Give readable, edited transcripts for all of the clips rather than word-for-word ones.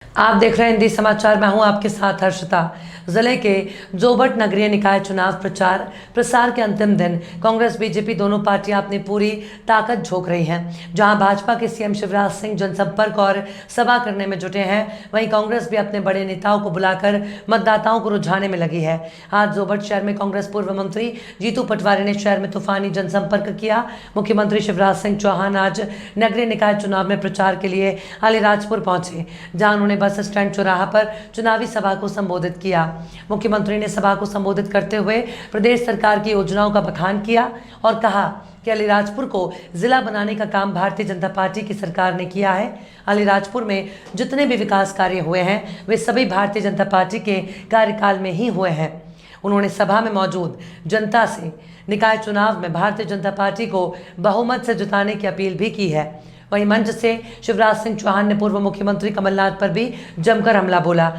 आप देख रहे हैं हिंदी समाचार। मैं हूं आपके साथ हर्षिता। जिले के जोबट नगरीय निकाय चुनाव प्रचार प्रसार के अंतिम दिन कांग्रेस बीजेपी दोनों पार्टियां अपनी पूरी ताकत झोंक रही हैं। जहां भाजपा के सीएम शिवराज सिंह जनसंपर्क और सभा करने में जुटे हैं, वहीं कांग्रेस भी अपने बड़े नेताओं को बुलाकर मतदाताओं को रुझाने में लगी है। आज जोबट शहर में कांग्रेस पूर्व मंत्री जीतू पटवारी ने शहर में तूफानी जनसंपर्क किया। मुख्यमंत्री शिवराज सिंह चौहान आज नगरीय निकाय चुनाव में प्रचार के लिए अलीराजपुर पहुंचे, जहां उन्होंने बस स्टैंड चौराहा पर चुनावी सभा को संबोधित किया। मुख्यमंत्री ने सभा को संबोधित करते हुए प्रदेश सरकार की योजनाओं का बखान किया और कहा कि अलीराजपुर को जिला बनाने का काम भारतीय जनता पार्टी की सरकार ने किया है। अलीराजपुर में जितने भी विकास कार्य हुए हैं वे सभी भारतीय जनता पार्टी के कार्यकाल में ही हुए हैं। उन्होंने सभा में मौजूद जनता से निकाय चुनाव में भारतीय जनता पार्टी को बहुमत से जिताने की अपील भी की है। वहीं मंच से शिवराज सिंह चौहान ने पूर्व मुख्यमंत्री कमलनाथ पर भी जमकर हमला बोला।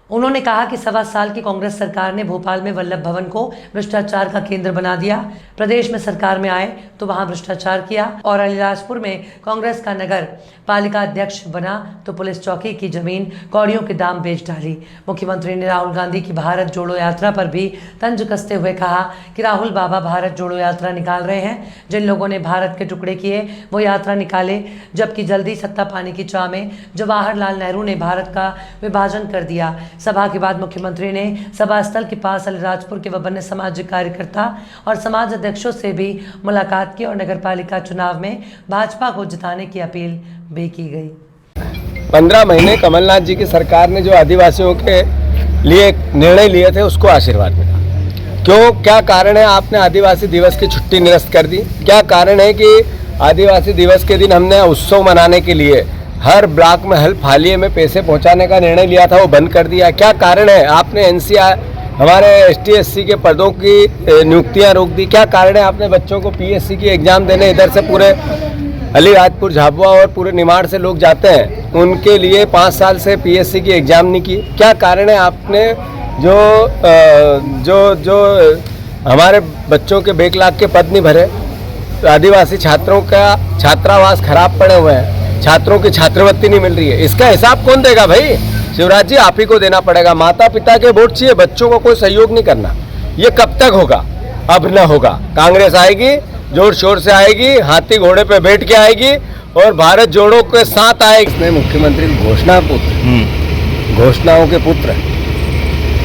उन्होंने कहा कि 1.25 साल की कांग्रेस सरकार ने भोपाल में वल्लभ भवन को भ्रष्टाचार का केंद्र बना दिया। प्रदेश में सरकार में आए तो वहां भ्रष्टाचार किया और अलीराजपुर में कांग्रेस का नगर पालिका अध्यक्ष बना तो पुलिस चौकी की जमीन कौड़ियों के दाम बेच डाली। मुख्यमंत्री ने राहुल गांधी की भारत जोड़ो यात्रा पर भी तंज कसते हुए कहा कि राहुल बाबा भारत जोड़ो यात्रा निकाल रहे हैं। जिन लोगों ने भारत के टुकड़े किए वो यात्रा निकाले, जबकि जल्दी सत्ता पाने की चाह में जवाहरलाल नेहरू ने भारत का विभाजन कर दिया। सभा के बाद मुख्यमंत्री ने सभा स्थल के पास अलीराजपुर के विभिन्न सामाजिक कार्यकर्ता और समाज अध्यक्षों से भी मुलाकात की और नगरपालिका चुनाव में भाजपा को जिताने की अपील भी की गई। 15 महीने कमलनाथ जी की सरकार ने जो आदिवासियों के लिए निर्णय लिए थे उसको आशीर्वाद मिला। क्यों, क्या कारण है आपने आदिवासी दिवस की छुट्टी निरस्त कर दी? क्या कारण है कि आदिवासी दिवस के दिन हमने उत्सव मनाने के लिए हर ब्लॉक में हर हालिये में पैसे पहुंचाने का निर्णय लिया था वो बंद कर दिया? क्या कारण है आपने एनसीआर हमारे एसटी एससी के पदों की नियुक्तियां रोक दी? क्या कारण है आपने बच्चों को पीएससी की एग्जाम देने इधर से पूरे अलीराजपुर झाबुआ और पूरे निमाड़ से लोग जाते हैं उनके लिए 5 साल से पीएससी की एग्जाम नहीं की? क्या कारण है आपने जो हमारे बच्चों के बैकलॉग के पद नहीं भरे? आदिवासी छात्रों का छात्रावास खराब पड़े हुए हैं, छात्रों की छात्रवृत्ति नहीं मिल रही है। इसका हिसाब कौन देगा भाई? शिवराज जी आप ही को देना पड़ेगा। माता पिता के वोट चाहिए, बच्चों को कोई सहयोग नहीं करना। ये कब तक होगा? अब न होगा। कांग्रेस आएगी, जोर शोर से आएगी, हाथी घोड़े पे बैठ के आएगी और भारत जोड़ो के साथ आएगी। इसने मुख्यमंत्री घोषणाओं के पुत्र,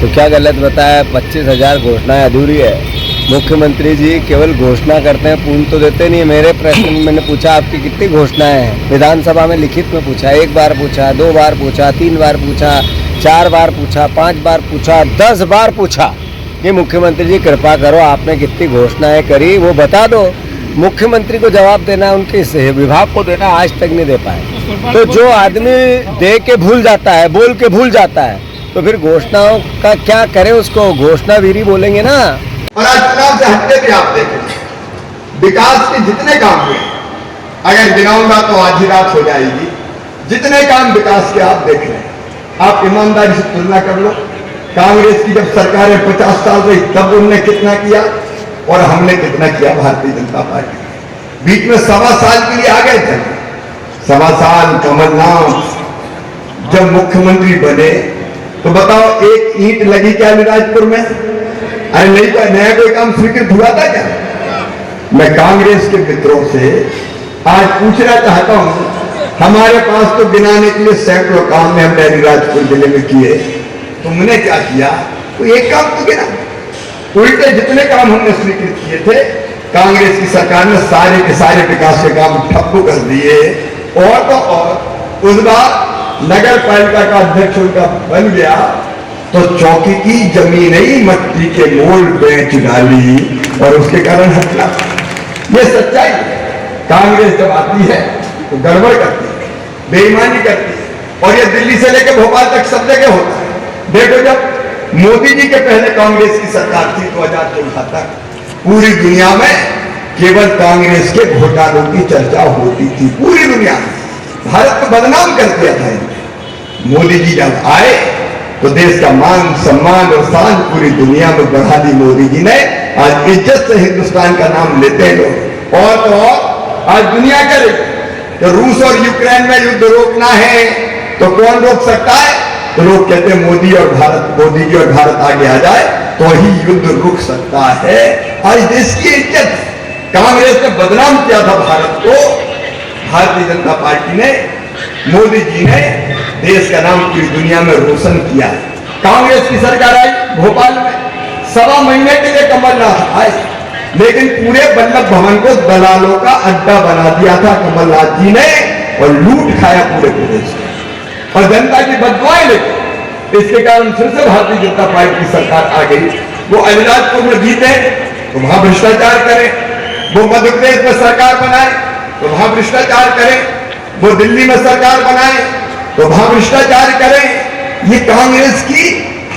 तो क्या गलत बताया? 25,000 घोषणाएं अधूरी है। मुख्यमंत्री जी केवल घोषणा करते हैं, पूर्ण तो देते नहीं। मेरे प्रश्न में मैंने पूछा आपकी कितनी घोषणाएं हैं? विधानसभा में लिखित में पूछा, 1 बार पूछा, 2 बार पूछा, 3 बार पूछा, 4 बार पूछा, 5 बार पूछा, 10 बार पूछा कि मुख्यमंत्री जी कृपा करो आपने कितनी घोषणाएं करी वो बता दो। मुख्यमंत्री को जवाब देना, उनके विभाग को देना, आज तक नहीं दे पाए। तो जो आदमी दे के भूल जाता है, बोल के भूल जाता है, तो फिर घोषणाओं का क्या करे? उसको घोषणावीरी बोलेंगे ना। और आज चुनाव से हटके भी आप देखें, विकास के जितने काम हुए, अगर गिनाऊंगा तो आज ही रात हो जाएगी। जितने काम विकास के आप देख रहे हैं, आप ईमानदारी से तुलना कर लो। कांग्रेस की जब सरकारें 50 साल रही तब उनने कितना किया और हमने कितना किया भारतीय जनता पार्टी। बीच में 1.25 साल के लिए आ गए थे। 1.25 साल कमलनाथ जब मुख्यमंत्री बने तो बताओ एक ईंट लगी क्या अलीराजपुर में? अरे नहीं तो नया कोई काम स्वीकृत हुआ था क्या? मैं कांग्रेस के मित्रों से आज पूछना चाहता हूं, हमारे पास तो गिनाने के लिए सैकड़ों काम में हमने अलीराजपुर जिले में किए, तुमने क्या किया? कोई एक काम तो गिना। उल्टे जितने काम हमने स्वीकृत किए थे कांग्रेस की सरकार ने सारे के सारे विकास के काम ठप्प कर दिए। और तो और उस बार नगर पालिका का अध्यक्ष उनका बन गया तो चौकी की जमीन ही मट्टी के मोल बेच डाली और उसके कारण हटला। ये सच्चाई है। कांग्रेस जब आती है तो गड़बड़ करती है, बेईमानी करती है और ये दिल्ली से लेकर भोपाल तक सब जगह होता है। देखो जब मोदी जी के पहले कांग्रेस की सरकार थी 2014 तक पूरी दुनिया में केवल कांग्रेस के घोटालों की चर्चा होती थी। पूरी दुनिया में भारत को बदनाम कर दिया था। मोदी जी जब आए तो देश का मान सम्मान और शान पूरी दुनिया में बढ़ा दी मोदी जी ने। आज इज्जत से हिंदुस्तान का नाम लेते हैं लोग। और तो और आज दुनिया करे कि रूस और यूक्रेन में युद्ध रोकना है तो कौन रोक सकता है? तो लोग कहते हैं मोदी जी और भारत आगे आ जाए तो ही युद्ध रुक सकता है। आज देश की इज्जत कांग्रेस ने बदनाम किया था भारत को, भारतीय जनता पार्टी ने, मोदी जी ने देश का नाम पूरी दुनिया में रोशन किया है। कांग्रेस की सरकार आई भोपाल में, 1.25 महीने के लिए कमलनाथ आए, लेकिन पूरे वल्लभ भवन को दलालों का अड्डा बना दिया था कमलनाथ जी ने और लूट खाया पूरे प्रदेश में और जनता की बददुआएं लेके। इसके कारण फिर से भारतीय जनता पार्टी की सरकार आ गई। वो अलीराजपुर में जीते तो वहां भ्रष्टाचार करें, वो मध्य प्रदेश में सरकार बनाए तो वहां भ्रष्टाचार करें, वो दिल्ली में सरकार बनाए तो वहां भ्रष्टाचार करें। ये कांग्रेस की